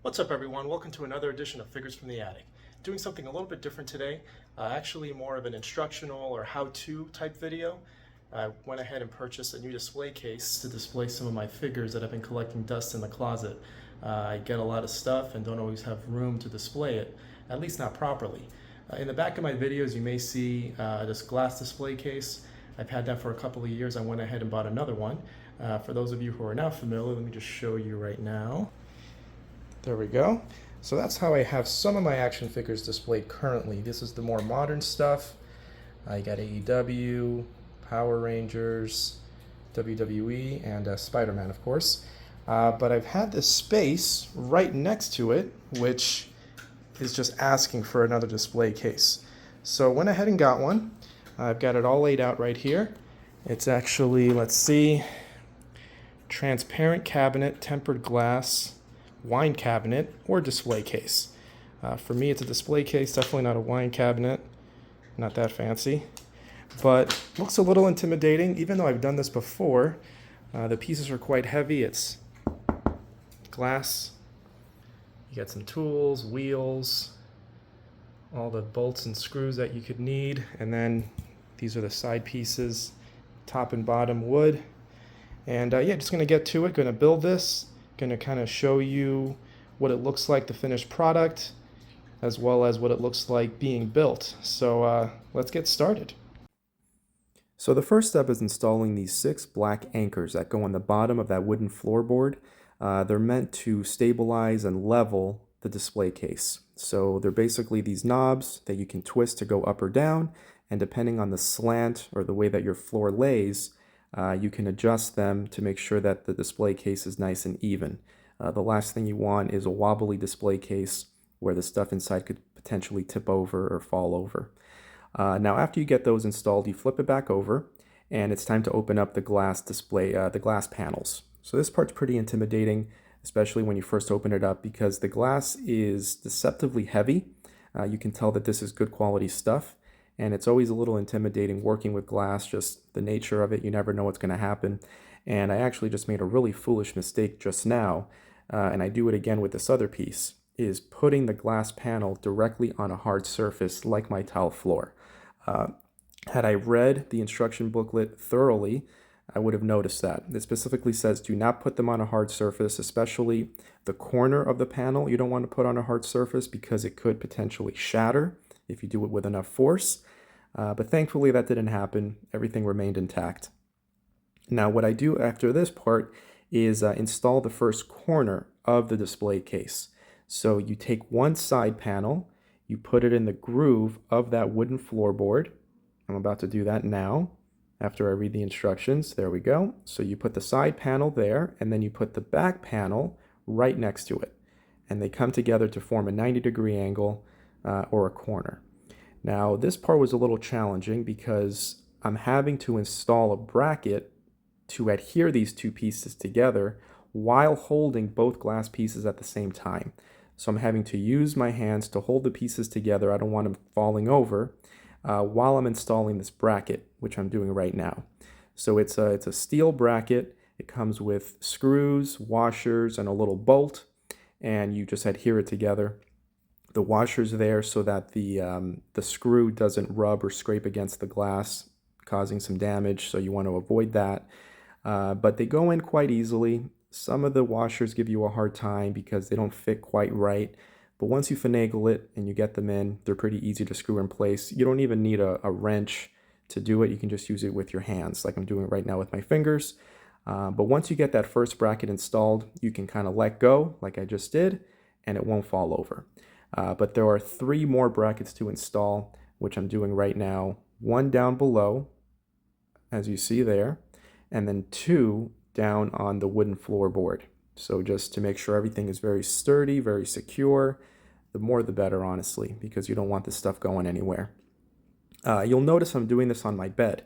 What's up, everyone? Welcome to another edition of Figures from the Attic. Doing something a little bit different today, actually more of an instructional or how-to type video. I went ahead and purchased a new display case to display some of my figures that have been collecting dust in the closet. I get a lot of stuff and don't always have room to display it, at least not properly. In the back of my videos, you may see this glass display case. I've had that for a couple of years. I went ahead and bought another one. For those of you who are not familiar, let me just show you right now. There we go. So that's how I have some of my action figures displayed currently. This is the more modern stuff. I got AEW, Power Rangers, WWE, and Spider-Man, of course. But I've had this space right next to it, which is just asking for another display case. So I went ahead and got one. I've got it all laid out right here. It's actually, let's see, transparent cabinet, tempered glass, wine cabinet, or display case. For me, it's a display case, definitely not a wine cabinet. Not that fancy, but looks a little intimidating. Even though I've done this before, the pieces are quite heavy. It's glass. You got some tools, wheels, all the bolts and screws that you could need, and then these are the side pieces, top and bottom wood. And yeah, just gonna get to it, gonna build this. Going to kind of show you what it looks like, the finished product, as well as what it looks like being built. So let's get started. So the first step is installing these 6 black anchors that go on the bottom of that wooden floorboard. They're meant to stabilize and level the display case. So they're basically these knobs that you can twist to go up or down, and depending on the slant or the way that your floor lays, you can adjust them to make sure that the display case is nice and even. The last thing you want is a wobbly display case where the stuff inside could potentially tip over or fall over. Now after you get those installed, you flip it back over and it's time to open up the glass display, the glass panels. So this part's pretty intimidating, especially when you first open it up, because the glass is deceptively heavy. You can tell that this is good quality stuff. And it's always a little intimidating working with glass, just the nature of it. You never know what's going to happen. And I actually just made a really foolish mistake just now, and I do it again with this other piece, is putting the glass panel directly on a hard surface like my tile floor. Had I read the instruction booklet thoroughly, I would have noticed that. It specifically says do not put them on a hard surface, especially the corner of the panel. You don't want to put on a hard surface because it could potentially shatter if you do it with enough force. But thankfully that didn't happen. Everything remained intact. Now what I do after this part is install the first corner of the display case. So you take one side panel, you put it in the groove of that wooden floorboard. I'm about to do that now after I read the instructions. There we go. So you put the side panel there, and then you put the back panel right next to it. And they come together to form a 90-degree angle or a corner. Now this part was a little challenging because I'm having to install a bracket to adhere these two pieces together while holding both glass pieces at the same time. So I'm having to use my hands to hold the pieces together. I don't want them falling over while I'm installing this bracket, which I'm doing right now. So it's a steel bracket. It comes with screws, washers, and a little bolt, and you just adhere it together. The washer's there so that the screw doesn't rub or scrape against the glass, causing some damage, so you want to avoid that. But they go in quite easily. Some of the washers give you a hard time because they don't fit quite right. But once you finagle it and you get them in, they're pretty easy to screw in place. You don't even need a wrench to do it. You can just use it with your hands, like I'm doing right now with my fingers. But once you get that first bracket installed, you can kind of let go, like I just did, and it won't fall over. But there are 3 more brackets to install, which I'm doing right now. 1 down below, as you see there, and then 2 down on the wooden floorboard. So just to make sure everything is very sturdy, very secure, the more the better, honestly, because you don't want this stuff going anywhere. You'll notice I'm doing this on my bed.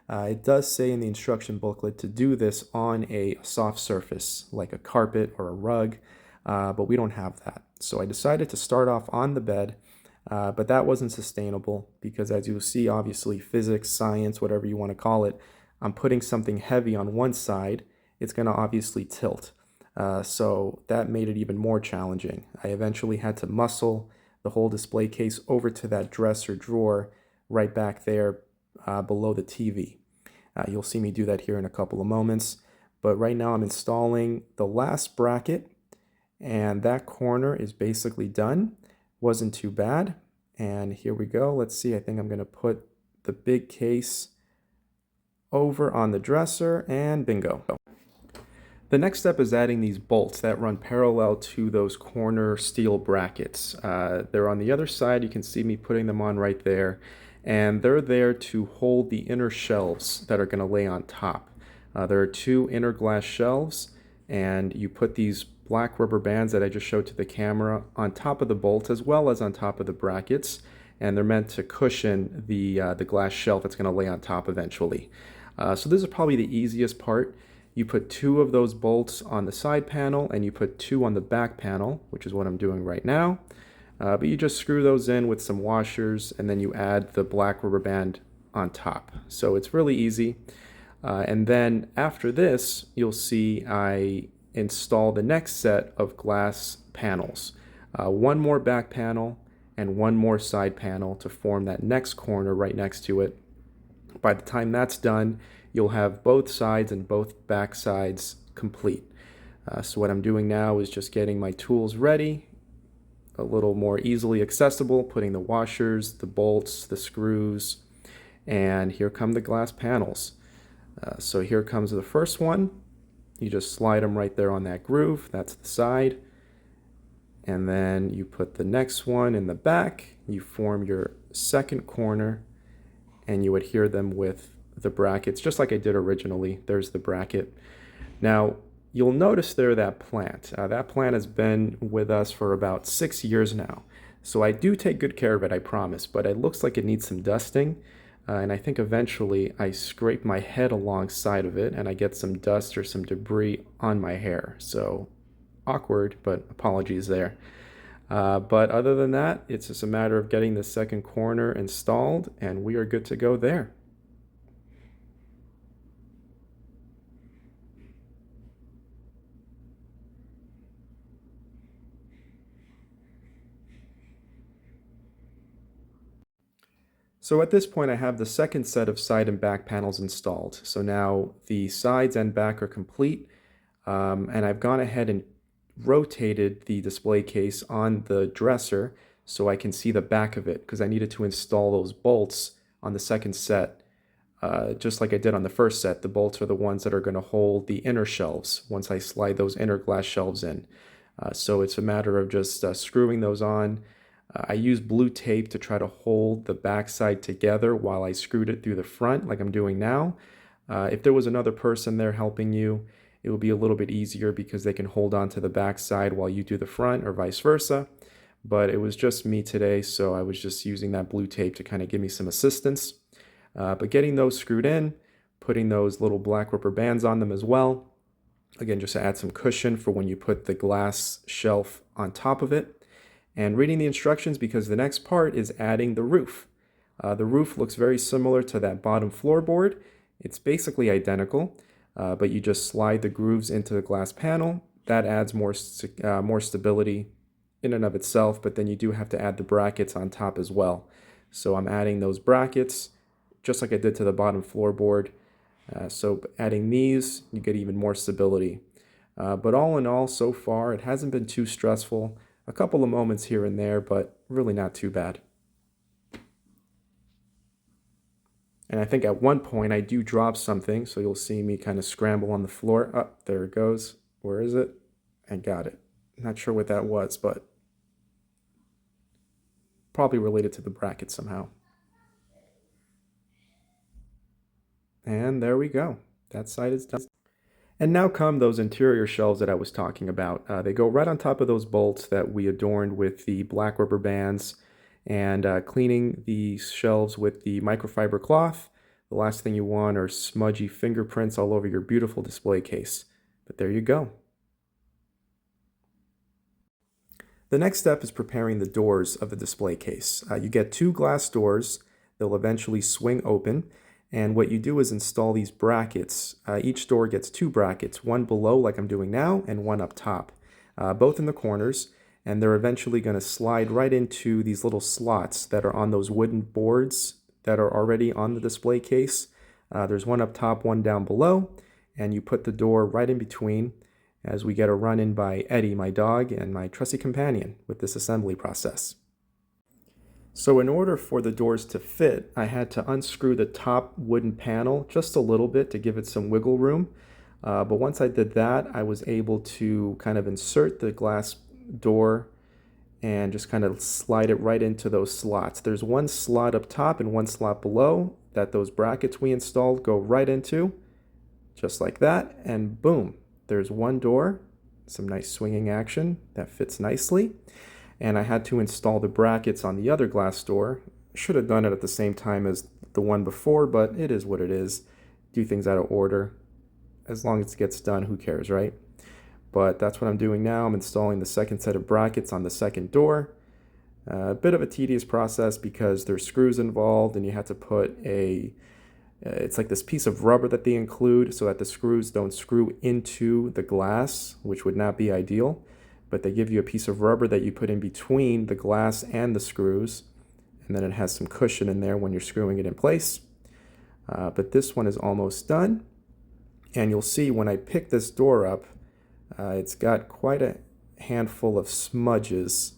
It does say in the instruction booklet to do this on a soft surface, like a carpet or a rug, but we don't have that. So I decided to start off on the bed, but that wasn't sustainable because, as you'll see, obviously physics, science, whatever you want to call it, I'm putting something heavy on one side, it's going to obviously tilt. So that made it even more challenging. I eventually had to muscle the whole display case over to that dresser drawer right back there below the TV. You'll see me do that here in a couple of moments. But right now I'm installing the last bracket, and that corner is basically done. Wasn't too bad. And here we go. Let's see. I think I'm going to put the big case over on the dresser, and bingo. The next step is adding these bolts that run parallel to those corner steel brackets. They're on the other side. You can see me putting them on right there. And they're there to hold the inner shelves that are going to lay on top. There are two inner glass shelves, and you put these black rubber bands that I just showed to the camera on top of the bolts as well as on top of the brackets, and they're meant to cushion the glass shelf that's going to lay on top eventually. So this is probably the easiest part. You put two of those bolts on the side panel and you put two on the back panel, which is what I'm doing right now. But you just screw those in with some washers, and then you add the black rubber band on top. So it's really easy. And then after this, you'll see I install the next set of glass panels. One more back panel and one more side panel to form that next corner right next to it. By the time that's done, you'll have both sides and both back sides complete. So what I'm doing now is just getting my tools ready, a little more easily accessible, putting the washers, the bolts, the screws, and here come the glass panels. So here comes the first one. You just slide them right there on that groove. That's the side. And then you put the next one in the back. You form your second corner, and you adhere them with the brackets, just like I did originally. There's the bracket. Now, you'll notice there that plant. That plant has been with us for about 6 years now. So I do take good care of it, I promise, but it looks like it needs some dusting. And I think eventually I scrape my head alongside of it and I get some dust or some debris on my hair. So awkward, but apologies there. But other than that, it's just a matter of getting the second corner installed and we are good to go there. So at this point I have the second set of side and back panels installed. So now the sides and back are complete, and I've gone ahead and rotated the display case on the dresser so I can see the back of it because I needed to install those bolts on the second set. Just like I did on the first set, the bolts are the ones that are going to hold the inner shelves once I slide those inner glass shelves in. So it's a matter of just screwing those on. I used blue tape to try to hold the backside together while I screwed it through the front like I'm doing now. If there was another person there helping you, it would be a little bit easier because they can hold on to the backside while you do the front or vice versa. But it was just me today, so I was just using that blue tape to kind of give me some assistance. But getting those screwed in, putting those little black rubber bands on them as well. Again, just to add some cushion for when you put the glass shelf on top of it. And reading the instructions because the next part is adding the roof. The roof looks very similar to that bottom floorboard. It's basically identical, but you just slide the grooves into the glass panel. That adds more stability in and of itself, but then you do have to add the brackets on top as well. So I'm adding those brackets just like I did to the bottom floorboard. So adding these, you get even more stability. But all in all, so far, it hasn't been too stressful. A couple of moments here and there, but really not too bad. And I think at one point I do drop something, so you'll see me kind of scramble on the floor. Oh, there it goes. Where is it? I got it. Not sure what that was, but probably related to the bracket somehow. And there we go. That side is done. And now come those interior shelves that I was talking about. They go right on top of those bolts that we adorned with the black rubber bands, and cleaning the shelves with the microfiber cloth. The last thing you want are smudgy fingerprints all over your beautiful display case. But there you go. The next step is preparing the doors of the display case. You get two glass doors. They'll eventually swing open. And what you do is install these brackets. Each door gets 2 brackets, one below like I'm doing now and one up top, both in the corners. And they're eventually going to slide right into these little slots that are on those wooden boards that are already on the display case. There's one up top, one down below, and you put the door right in between as we get a run-in by Eddie, my dog, and my trusty companion with this assembly process. So in order for the doors to fit, I had to unscrew the top wooden panel just a little bit to give it some wiggle room. But once I did that, I was able to kind of insert the glass door and just kind of slide it right into those slots. There's one slot up top and one slot below that those brackets we installed go right into, just like that, and boom, there's one door, some nice swinging action that fits nicely. And I had to install the brackets on the other glass door. Should have done it at the same time as the one before, but it is what it is. Do things out of order. As long as it gets done, who cares, right? But that's what I'm doing now. I'm installing the second set of brackets on the second door. A bit of a tedious process because there's screws involved and you have to put it's like this piece of rubber that they include so that the screws don't screw into the glass, which would not be ideal. But they give you a piece of rubber that you put in between the glass and the screws, and then it has some cushion in there when you're screwing it in place. But this one is almost done, and you'll see when I pick this door up, it's got quite a handful of smudges,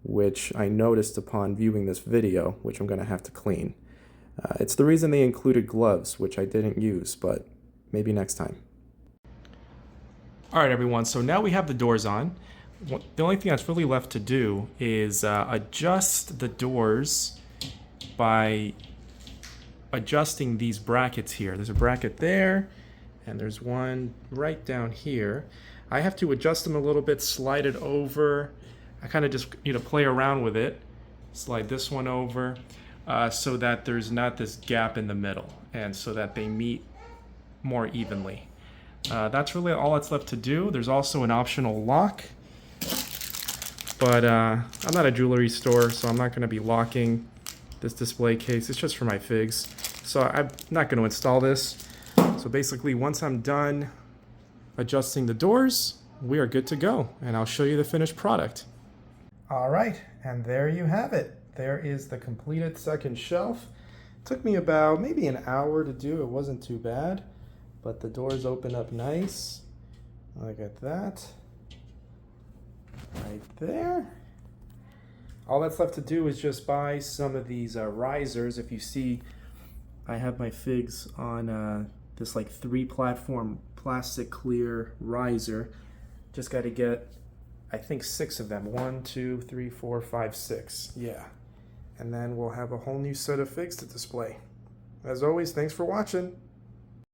which I noticed upon viewing this video, which I'm going to have to clean. It's the reason they included gloves, which I didn't use, but maybe next time. All right, everyone, so now we have the doors on. The only thing that's really left to do is adjust the doors by adjusting these brackets here. There's a bracket there, and there's one right down here. I have to adjust them a little bit, slide it over. I kind of just play around with it. Slide this one over so that there's not this gap in the middle, and so that they meet more evenly. That's really all that's left to do. There's also an optional lock. But I'm not a jewelry store, so I'm not going to be locking this display case. It's just for my figs. So I'm not going to install this. So basically, once I'm done adjusting the doors, we are good to go. And I'll show you the finished product. All right, and there you have it. There is the completed second shelf. It took me about maybe an hour to do. It wasn't too bad. But the doors open up nice. Look at that. Right there. All that's left to do is just buy some of these risers. If you see, I have my figs on this like 3-platform plastic clear riser. Just got to get, I think, 6 of them. 1, 2, 3, 4, 5, 6. Yeah. And then we'll have a whole new set of figs to display. As always, thanks for watching.